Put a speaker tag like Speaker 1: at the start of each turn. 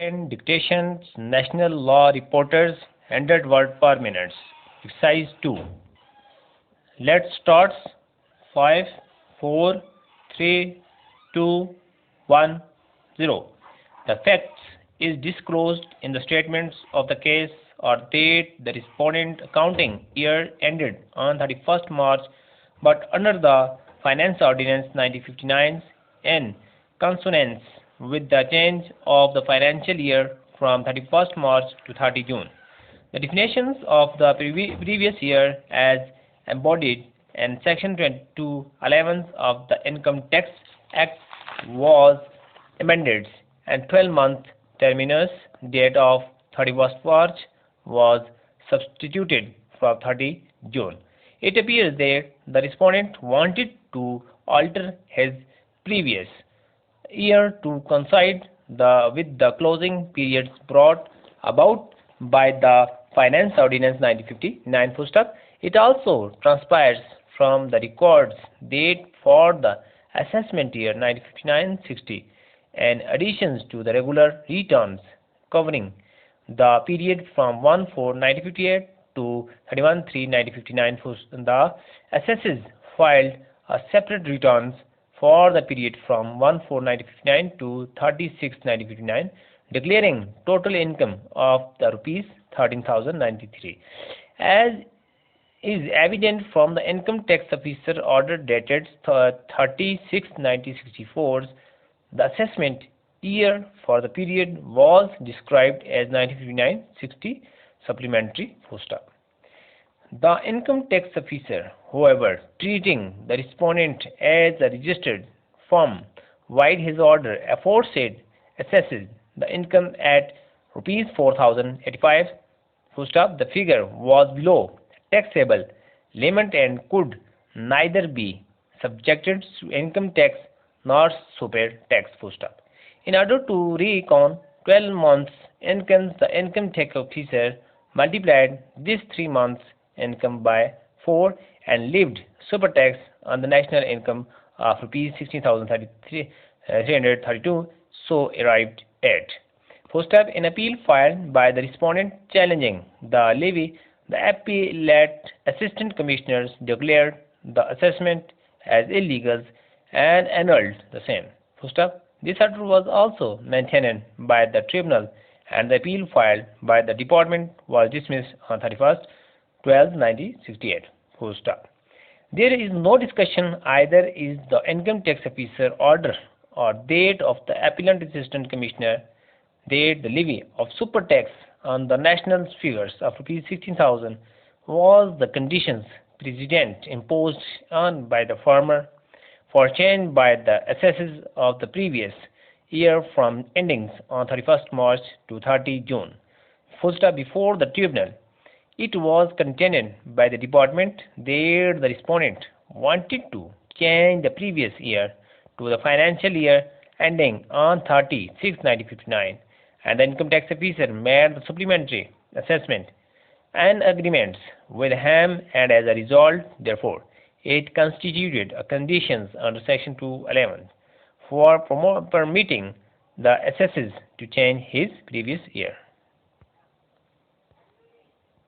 Speaker 1: Written dictations, national law reporters, 100 word per minute. Exercise 2. Let's start. 5, 4, 3, 2, 1, 0. The facts is disclosed in the statements of the case or date the respondent accounting year ended on 31st March, but under the Finance Ordinance 1959 in consonance with the change of the financial year from 31st March to 30 June. The definitions of the previous year as embodied in Section 22(11) of the Income Tax Act was amended, and 12-month terminus date of 31st March was substituted for 30 June. It appears that the respondent wanted to alter his previous year to coincide with the closing periods brought about by the Finance Ordinance 1959 full stop. It also transpires from the records date for the assessment year 1959-60 and additions to the regular returns covering the period from 1/4/1958 to 31/3/1959. The assessors filed a separate returns for the period from 1/4/1959 to 30/6/1959, declaring total income of the rupees 13,093. As is evident from the income tax officer order dated 30/6/1964, the assessment year for the period was described as 1959-60 supplementary full stop. The income tax officer, however, treating the respondent as a registered firm, while his order aforesaid assesses the income at rupees 4,085, full stop, the figure was below taxable limit and could neither be subjected to income tax nor super tax, full stop. In order to reckon 12 months incomes, the income tax officer multiplied this 3 months income by 4 and levied super tax on the national income of rupees 16,332, so arrived at. Full stop. In appeal filed by the respondent challenging the levy, the appellate assistant commissioners declared the assessment as illegal and annulled the same. Full stop. This order was also maintained by the tribunal, and the appeal filed by the department was dismissed on 31st 12/1968. Full stop. There is no discussion either is the income tax officer order or date of the appellant assistant commissioner that the levy of super tax on the national figures of rupees 16,000 was the conditions precedent imposed on by the former for change by the assessors of the previous year from endings on 31st March to 30 June. Full stop. Before the tribunal, it was contended by the department that the respondent wanted to change the previous year to the financial year ending on 30/6/1959, and the income tax officer made the supplementary assessment and agreements with him, and as a result, therefore, it constituted a conditions under Section 211 for permitting the assessors to change his previous year.